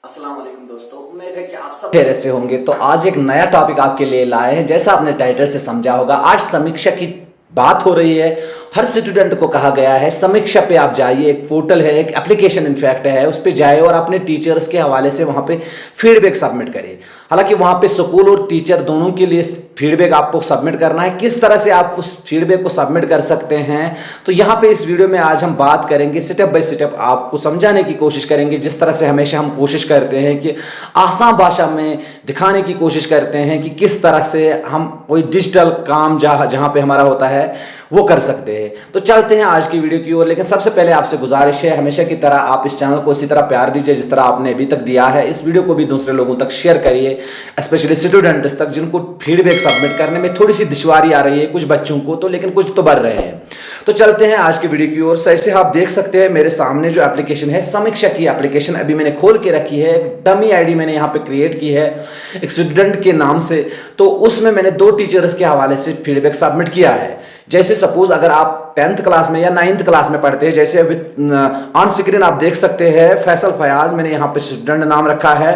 अस्सलाम वालेकुम दोस्तों, उम्मीद है कि आप सब खैरियत से होंगे। तो आज एक नया टॉपिक आपके लिए लाए हैं। जैसा आपने टाइटल से समझा होगा, आज समीक्षा की बात हो रही है। हर स्टूडेंट को कहा गया है समीक्षा पे आप जाइए, एक पोर्टल है, एक एप्लीकेशन इनफैक्ट है, उस पे जाए और अपने टीचर्स के हवाले से वहां पे फीडबैक सबमिट करिए। हालांकि वहां पे स्कूल और टीचर दोनों के लिए फीडबैक आपको सबमिट करना है। किस तरह से आप उस फीडबैक को सबमिट कर सकते हैं, तो यहाँ पे इस वीडियो में आज हम बात करेंगे, स्टेप बाय स्टेप आपको समझाने की कोशिश करेंगे। जिस तरह से हमेशा हम कोशिश करते हैं कि आसान भाषा में दिखाने की कोशिश करते हैं कि किस तरह से हम कोई डिजिटल काम जहां पे हमारा होता है वो कर सकते हैं। तो चलते हैं आज की वीडियो की ओर। लेकिन सबसे पहले आपसे गुजारिश है, हमेशा की तरह आप इस चैनल को इसी तरह प्यार दीजिए जिस तरह आपने अभी तक दिया है। इस वीडियो को भी दूसरे लोगों तक शेयर करिए, स्पेशली स्टूडेंट्स तक जिनको फीडबैक सबमिट करने में थोड़ी सी दुश्वारी आ रही है, कुछ बच्चों को तो, लेकिन कुछ तो बढ़ रहे हैं। तो चलते हैं आज की वीडियो की ओर। ऐसे आप देख सकते हैं मेरे सामने जो एप्लीकेशन है, समीक्षा की एप्लीकेशन अभी मैंने खोल के रखी है। डमी आईडी मैंने यहाँ पे क्रिएट की है एक स्टूडेंट के नाम से। तो उसमें मैंने 2 टीचर्स के हवाले से फीडबैक सबमिट किया है। जैसे सपोज अगर आप 10th क्लास में या 9th क्लास में पढ़ते हैं, जैसे अभी ऑन स्क्रीन आप देख सकते हैं फैसल फयाज, मैंने यहाँ पे स्टूडेंट नाम रखा है।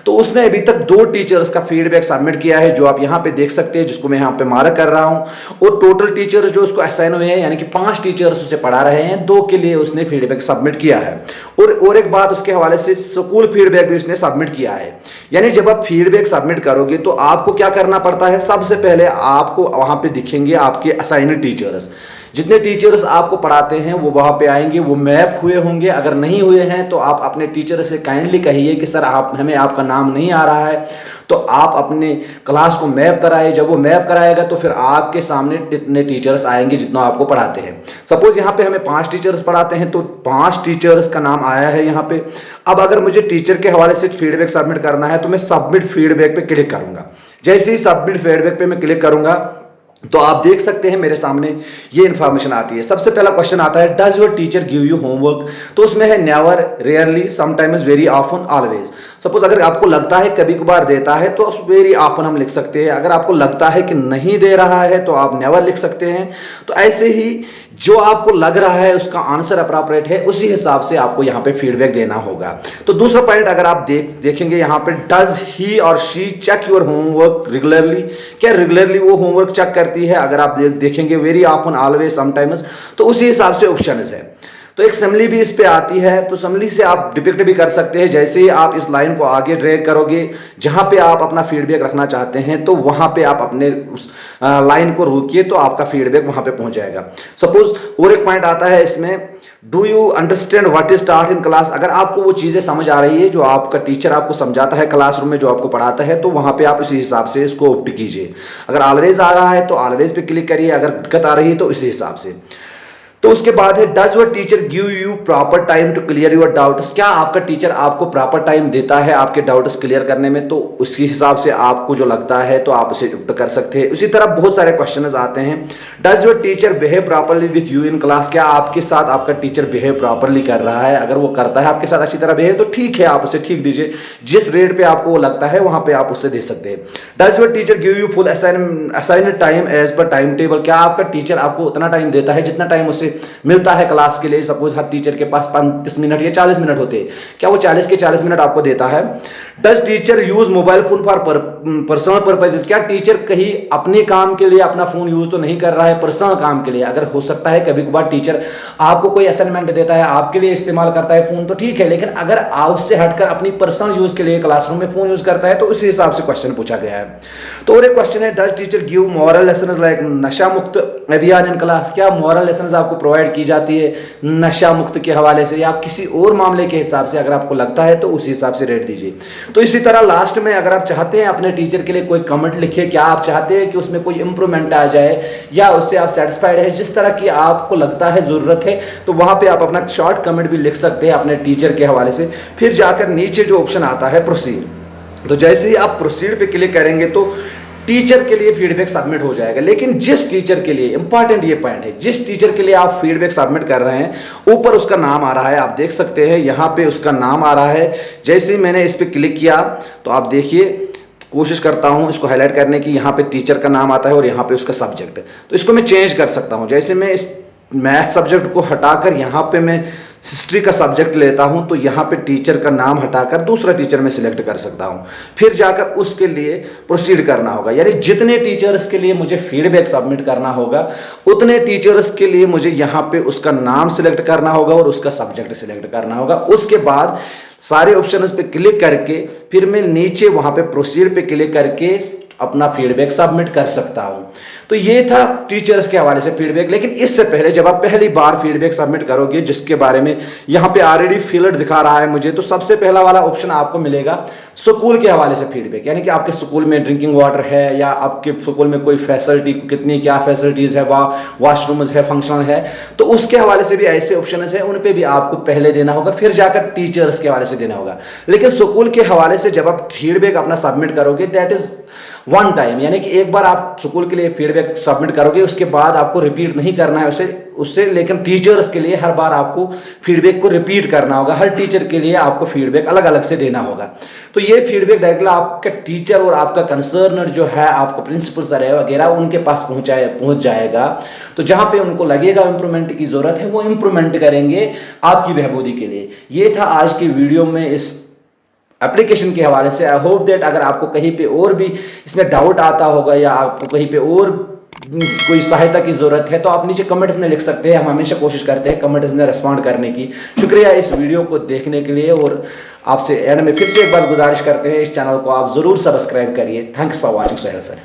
तो उसने अभी तक 2 टीचर्स का फीडबैक सबमिट किया है, जो आप यहाँ पे देख सकते हैं, जिसको मैं यहाँ पे मार्क कर रहा हूँ। और टोटल टीचर्स जो उसको असाइन हुए हैं, यानी कि 5 टीचर्स उसे पढ़ा रहे हैं, 2 के लिए उसने फीडबैक सबमिट किया है। और एक बात उसके हवाले से स्कूल फीडबैक भी उसने सबमिट किया है। यानी जब आप फीडबैक सबमिट करोगे तो आपको क्या करना पड़ता है, सबसे पहले आपको वहां पे दिखेंगे आपके असाइन्ड टीचर्स। जितने टीचर्स आपको पढ़ाते हैं वो वहां पे आएंगे, वो मैप हुए होंगे। अगर नहीं हुए हैं तो आप अपने टीचर से काइंडली कहिए कि सर हमें आपका नाम नहीं आ रहा है, तो आप अपने क्लास को मैप कराए। जब वो मैप कराएगा तो फिर आपके सामने जितने टीचर्स आएंगे जितना आपको पढ़ाते हैं। सपोज यहाँ पे हमें 5 टीचर्स पढ़ाते हैं, तो 5 टीचर्स का नाम आया है यहाँ पे। अब अगर मुझे टीचर के हवाले से फीडबैक सबमिट करना है तो मैं सबमिट फीडबैक पे क्लिक करूंगा। जैसे ही सबमिट फीडबैक पे मैं क्लिक करूंगा तो आप देख सकते हैं मेरे सामने ये इंफॉर्मेशन आती है। सबसे पहला क्वेश्चन आता है, does your teacher give you homework? तो उसमें है never, rarely, sometimes, very often, always. Suppose अगर आपको लगता है कभी कभार देता है तो वेरी ऑफन हम लिख सकते हैं। अगर आपको लगता है कि नहीं दे रहा है तो आप नेवर लिख सकते हैं। तो ऐसे ही जो आपको लग रहा है उसका आंसर अप्रोप्रिएट है, उसी हिसाब से आपको यहाँ पे फीडबैक देना होगा। तो दूसरा पॉइंट अगर आप देखेंगे यहाँ पे, डज ही और she check your homework regularly? क्या रेगुलरली वो होमवर्क चेक करती है? अगर आप देखेंगे वेरी ऑफन, ऑलवेज, समटाइम्स, तो उसी हिसाब से ऑप्शन है। तो एक समली भी इस पे आती है, तो समली से आप डिपिक्ट भी कर सकते हैं। जैसे ही आप इस लाइन को आगे ड्रैग करोगे जहां पे आप अपना फीडबैक रखना चाहते हैं, तो वहां पे आप अपने उस लाइन को रोकिए तो आपका फीडबैक वहां पे पहुंच जाएगा। सपोज और एक पॉइंट आता है इसमें, do you understand what is taught in class? अगर आपको वो चीजें समझ आ रही है जो आपका टीचर आपको समझाता है क्लासरूम में, जो आपको पढ़ाता है, तो वहां पे आप इसी हिसाब से इसको ऑप्ट कीजिए। अगर ऑलवेज आ रहा है तो ऑलवेज पे क्लिक करिए, अगर दिक्कत आ रही है तो इसी हिसाब से। तो उसके बाद है, does your teacher give you proper time to clear your doubts? क्या आपका टीचर आपको प्रॉपर टाइम देता है आपके डाउट्स क्लियर करने में? तो उसके हिसाब से आपको जो लगता है तो आप उसे कर सकते हैं। उसी तरह बहुत सारे क्वेश्चंस आते हैं, does your teacher behave properly with you in class? क्या आपके साथ आपका टीचर बिहेव प्रॉपरली कर रहा है? अगर वो करता है आपके साथ अच्छी तरह बिहेव, तो ठीक है, आप उसे ठीक दीजिए। जिस रेट पे आपको वो लगता है वहां पे आप उससे दे सकते हैं। Does your teacher give you full assign time as per time table? क्या आपका टीचर आपको उतना टाइम देता है जितना टाइम उसे मिलता है क्लास के लिए? सपोज हर टीचर के पास 35 मिनट या 40 मिनट होते हैं, क्या वो 40 के 40 मिनट आपको देता है? Does teacher use mobile phone for personal purposes? क्या टीचर कहीं अपने काम के लिए अपना फोन यूज तो नहीं कर रहा है, पर्सनल काम के लिए? अगर हो सकता है कभी कभार टीचर आपको कोई असाइनमेंट देता है, आपके लिए इस्तेमाल करता है फोन, तो ठीक है, लेकिन अगर उससे हटकर अपनी पर्सनल यूज के लिए क्लासरूम में फोन यूज करता है तो उसी हिसाब से क्वेश्चन पूछा गया है। तो और एक क्वेश्चन है, does teacher give moral lessons like नशा मुक्त अभियान इन क्लास? क्या मॉरल लेसन्स आपको प्रोवाइड की जाती है नशा मुक्त के हवाले से या किसी और मामले के हिसाब से? अगर आपको लगता है तो उसी हिसाब से रेट दीजिए। तो इसी तरह लास्ट में अगर आप चाहते हैं अपने टीचर के लिए कोई कमेंट लिखिए, क्या आप चाहते हैं कि उसमें कोई इंप्रूवमेंट आ जाए या उससे आप सेटिस्फाइड है, जिस तरह की आपको लगता है जरूरत है, तो वहां पे आप अपना शॉर्ट कमेंट भी लिख सकते हैं अपने टीचर के हवाले से। फिर जाकर नीचे जो ऑप्शन आता है प्रोसीड, तो जैसे ही आप प्रोसीड पे क्लिक करेंगे तो टीचर के लिए फीडबैक सबमिट हो जाएगा। लेकिन जिस टीचर के लिए, इंपॉर्टेंट ये पॉइंट है, जिस टीचर के लिए आप फीडबैक सबमिट कर रहे हैं ऊपर उसका नाम आ रहा है, आप देख सकते हैं यहाँ पे उसका नाम आ रहा है। जैसे ही मैंने इस पर क्लिक किया तो आप देखिए, कोशिश करता हूं इसको हाईलाइट करने की, यहाँ पे टीचर का नाम आता है और यहाँ पे उसका सब्जेक्ट, तो इसको मैं चेंज कर सकता हूं। जैसे मैं इस मैथ सब्जेक्ट को हटाकर यहाँ पे मैं हिस्ट्री का सब्जेक्ट लेता हूँ, तो यहाँ पे टीचर का नाम हटाकर दूसरा टीचर मैं सिलेक्ट कर सकता हूँ। फिर जाकर उसके लिए प्रोसीड करना होगा, यानी जितने टीचर्स के लिए मुझे फीडबैक सबमिट करना होगा उतने टीचर्स के लिए मुझे यहाँ पे उसका नाम सिलेक्ट करना होगा और उसका सब्जेक्ट सिलेक्ट करना होगा। उसके बाद सारे ऑप्शंस पे क्लिक करके फिर मैं नीचे वहाँ पे प्रोसीड पे क्लिक करके अपना फीडबैक सबमिट कर सकता हूं। तो ये था टीचर्स के हवाले से फीडबैक। लेकिन इससे पहले जब आप पहली बार फीडबैक सबमिट करोगे, जिसके बारे में यहाँ पे ऑलरेडी फिल्ड दिखा रहा है मुझे, तो सबसे पहला वाला ऑप्शन आपको मिलेगा स्कूल के हवाले से फीडबैक, यानी कि आपके स्कूल में ड्रिंकिंग वाटर है या आपके स्कूल में कोई फैसिलिटी, कितनी क्या फैसिलिटीज है, वॉशरूम्स है, फंक्शनल है, तो उसके हवाले से भी ऐसे ऑप्शन है, उन पे भी आपको पहले देना होगा, फिर जाकर टीचर्स के हवाले से देना होगा। लेकिन स्कूल के हवाले से जब आप फीडबैक अपना सबमिट करोगे, दैट इज वन टाइम, यानी कि एक बार आप स्कूल के लिए फीडबैक सबमिट करोगे, उसके बाद आपको रिपीट नहीं करना है उससे। लेकिन टीचर्स के लिए हर बार आपको फीडबैक को रिपीट करना होगा, हर टीचर के लिए आपको फीडबैक अलग अलग से देना होगा। तो ये फीडबैक डायरेक्टली आपके टीचर और आपका कंसर्न जो है, आपको प्रिंसिपल सर है वगैरह, उनके पास पहुंच जाएगा। तो जहां पे उनको लगेगा इंप्रूवमेंट की जरूरत है, वो इंप्रूवमेंट करेंगे आपकी बेहबूदी के लिए। ये था आज की वीडियो में इस एप्लीकेशन के हवाले से। आई होप दैट अगर आपको कहीं पे और भी इसमें डाउट आता होगा या आपको कहीं पे और कोई सहायता की जरूरत है, तो आप नीचे कमेंट्स में लिख सकते हैं। हम हमेशा कोशिश करते हैं कमेंट्स में रिस्पॉन्ड करने की। शुक्रिया इस वीडियो को देखने के लिए, और आपसे एंड में फिर से एक बार गुजारिश करते हैं, इस चैनल को आप जरूर सब्सक्राइब करिए। Thanks for watching Sohail sir.